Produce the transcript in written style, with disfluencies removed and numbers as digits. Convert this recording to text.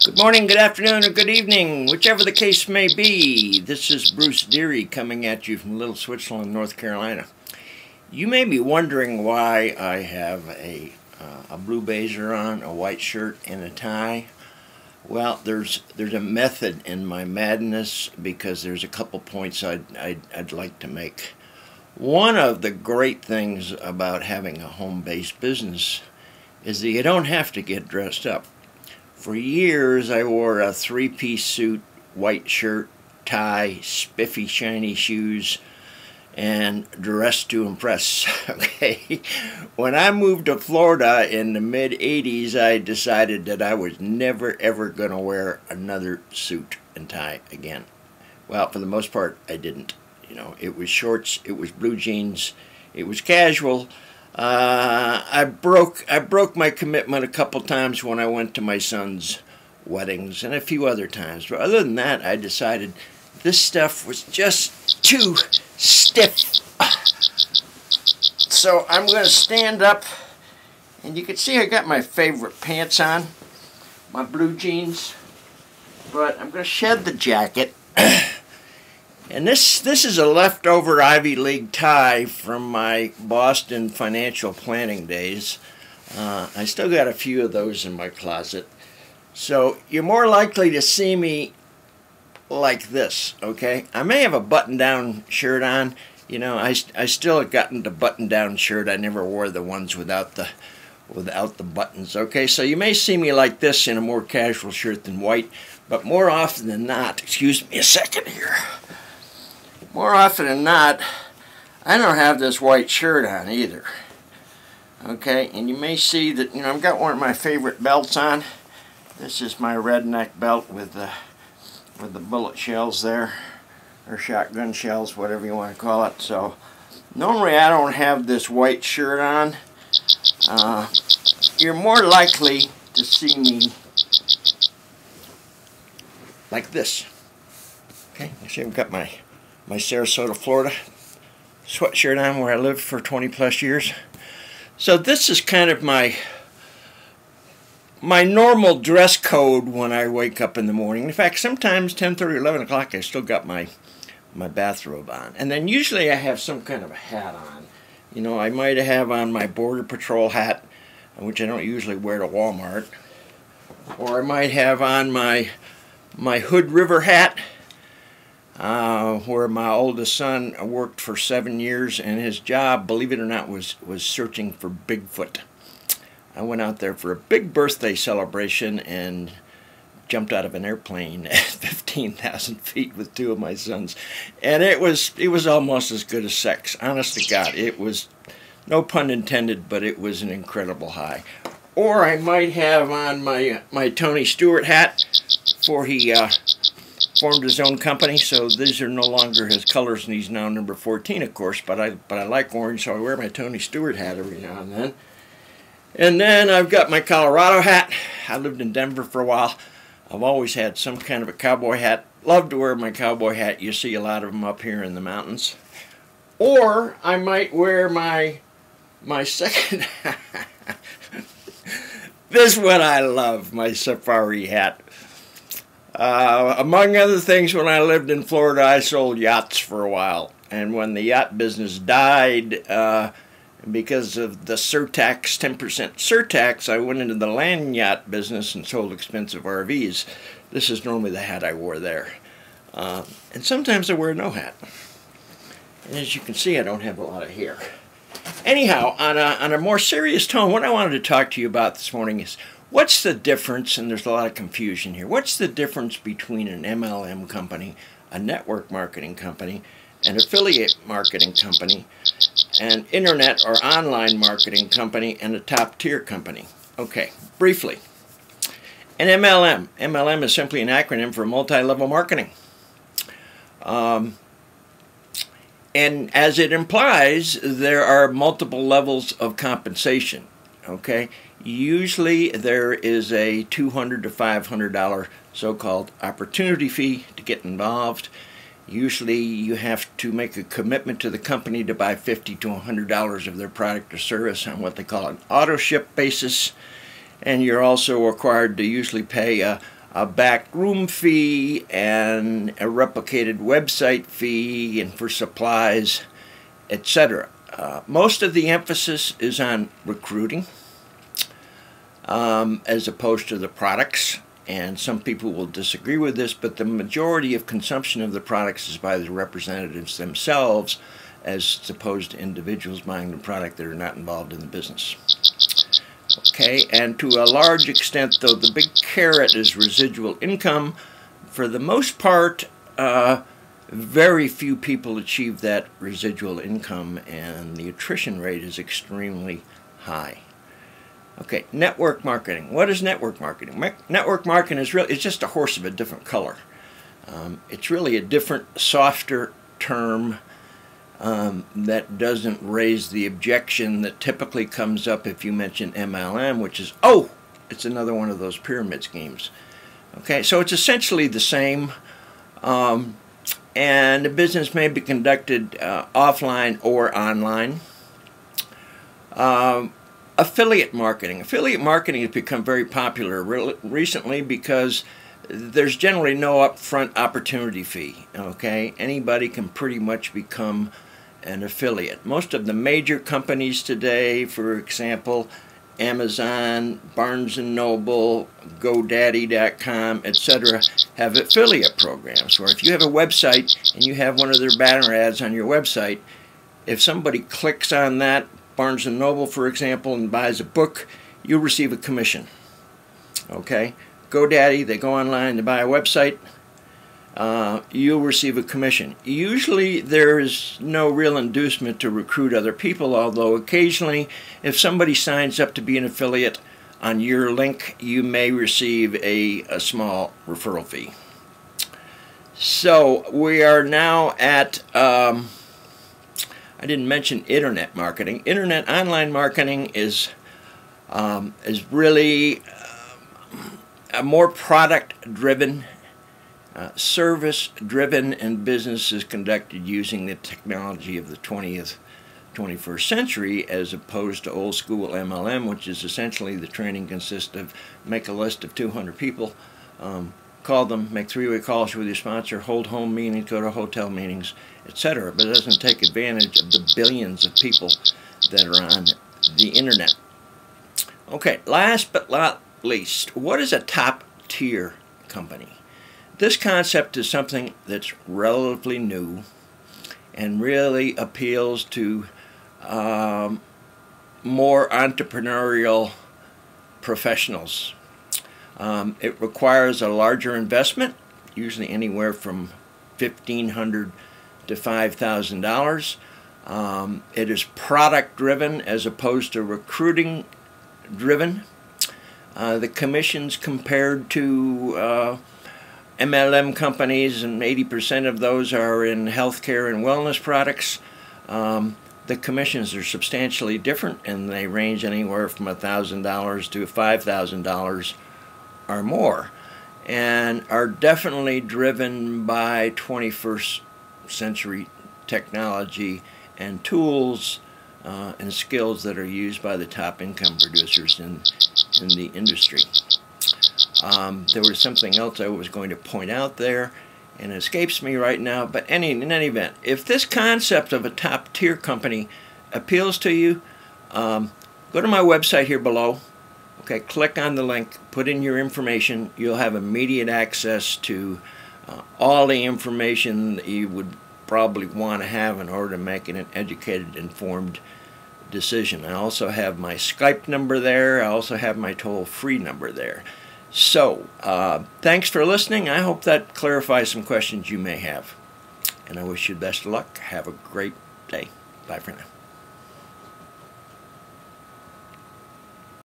Good morning, good afternoon, or good evening, whichever the case may be. This is Bruce Deery coming at you from Little Switzerland, North Carolina. You may be wondering why I have a blue blazer on, a white shirt, and a tie. Well, there's a method in my madness because there's a couple points I'd like to make. One of the great things about having a home-based business is that you don't have to get dressed up. For years, I wore a three-piece suit, white shirt, tie, spiffy, shiny shoes, and dressed to impress. Okay, when I moved to Florida in the mid-'80s, I decided that I was never ever going to wear another suit and tie again. Well, for the most part, I didn't. You know, it was shorts, it was blue jeans, it was casual. I broke my commitment a couple times when I went to my son's weddings and a few other times. But other than that, I decided this stuff was just too stiff. So I'm going to stand up, and you can see I got my favorite pants on, my blue jeans. But I'm going to shed the jacket. And this is a leftover Ivy League tie from my Boston financial planning days. I still got a few of those in my closet. So you're more likely to see me like this, okay? I may have a button-down shirt on. You know, I still have gotten the button-down shirt. I never wore the ones without the buttons, okay? So you may see me like this in a more casual shirt than white, but more often than not, excuse me a second here. More often than not, I don't have this white shirt on either. Okay, and you may see that, you know, I've got one of my favorite belts on. This is my redneck belt with the bullet shells there, or shotgun shells, whatever you want to call it. So normally I don't have this white shirt on. You're more likely to see me like this. Okay, you see I've got my Sarasota, Florida sweatshirt on where I lived for 20 plus years. So this is kind of my normal dress code when I wake up in the morning. In fact, sometimes 10:30 or 11 o'clock I still got my bathrobe on. And then usually I have some kind of a hat on. You know, I might have on my Border Patrol hat, which I don't usually wear to Walmart. Or I might have on my Hood River hat, where my oldest son worked for 7 years, and his job, believe it or not, was searching for Bigfoot. I went out there for a big birthday celebration and jumped out of an airplane at 15,000 feet with two of my sons, and it was almost as good as sex. Honest to God, it was, no pun intended, but it was an incredible high. Or I might have on my Tony Stewart hat, for he formed his own company, so these are no longer his colors, and he's now number 14, of course, but I like orange, so I wear my Tony Stewart hat every now and then. And then I've got my Colorado hat. I lived in Denver for a while. I've always had some kind of a cowboy hat. Love to wear my cowboy hat. You see a lot of them up here in the mountains. Or I might wear my second this one I love, my safari hat. Among other things, when I lived in Florida, I sold yachts for a while. And when the yacht business died, because of the surtax, 10% surtax, I went into the land yacht business and sold expensive RVs. This is normally the hat I wore there. And sometimes I wear no hat. And as you can see, I don't have a lot of hair. Anyhow, on a more serious tone, what I wanted to talk to you about this morning is, what's the difference, and there's a lot of confusion here, what's the difference between an MLM company, a network marketing company, an affiliate marketing company, an internet or online marketing company, and a top-tier company? Okay, briefly. An MLM. MLM is simply an acronym for multi-level marketing. And as it implies, there are multiple levels of compensation. Okay? Usually there is a $200 to $500 so-called opportunity fee to get involved. Usually you have to make a commitment to the company to buy $50 to $100 of their product or service on what they call an auto ship basis. And you're also required to usually pay a a back room fee and a replicated website fee and for supplies, etc. Most of the emphasis is on recruiting as opposed to the products, and some people will disagree with this, but the majority of consumption of the products is by the representatives themselves as opposed to individuals buying the product that are not involved in the business. Okay, and to a large extent, though, the big carrot is residual income. For the most part, very few people achieve that residual income, and the attrition rate is extremely high. Okay, network marketing. What is network marketing? Network marketing is really, it's just a horse of a different color. It's really a different, softer term that doesn't raise the objection that typically comes up if you mention MLM, which is, oh, it's another one of those pyramid schemes. Okay, so it's essentially the same, and the business may be conducted offline or online. Affiliate marketing. Affiliate marketing has become very popular recently because there's generally no upfront opportunity fee. Okay, anybody can pretty much become an affiliate. Most of the major companies today, for example, Amazon, Barnes & Noble, GoDaddy.com, etc., have affiliate programs where if you have a website and you have one of their banner ads on your website, if somebody clicks on that, Barnes & Noble, for example, and buys a book, you receive a commission. Okay? GoDaddy, they go online to buy a website, you'll receive a commission. Usually there is no real inducement to recruit other people, although occasionally if somebody signs up to be an affiliate on your link, you may receive a small referral fee. So we are now at, I didn't mention internet marketing. Internet online marketing is really a more product-driven, service-driven, and business is conducted using the technology of the 21st century as opposed to old school MLM, which is essentially the training consists of make a list of 200 people, call them, make three-way calls with your sponsor, hold home meetings, go to hotel meetings, etc. But it doesn't take advantage of the billions of people that are on the internet. Okay, last but not least, what is a top-tier company? This concept is something that's relatively new and really appeals to more entrepreneurial professionals. It requires a larger investment, usually anywhere from $1,500 to $5,000. It is product-driven as opposed to recruiting-driven. The commissions compared to MLM companies, and 80% of those are in healthcare and wellness products, the commissions are substantially different, and they range anywhere from $1,000 to $5,000 or more, and are definitely driven by 21st century technology and tools and skills that are used by the top income producers in the industry. There was something else I was going to point out there, and it escapes me right now, but in any event, if this concept of a top-tier company appeals to you, go to my website here below. Okay, click on the link, put in your information. You'll have immediate access to all the information that you would probably want to have in order to make an educated, informed decision. I also have my Skype number there. I also have my toll-free number there. So, thanks for listening. I hope that clarifies some questions you may have. And I wish you the best of luck. Have a great day. Bye for now.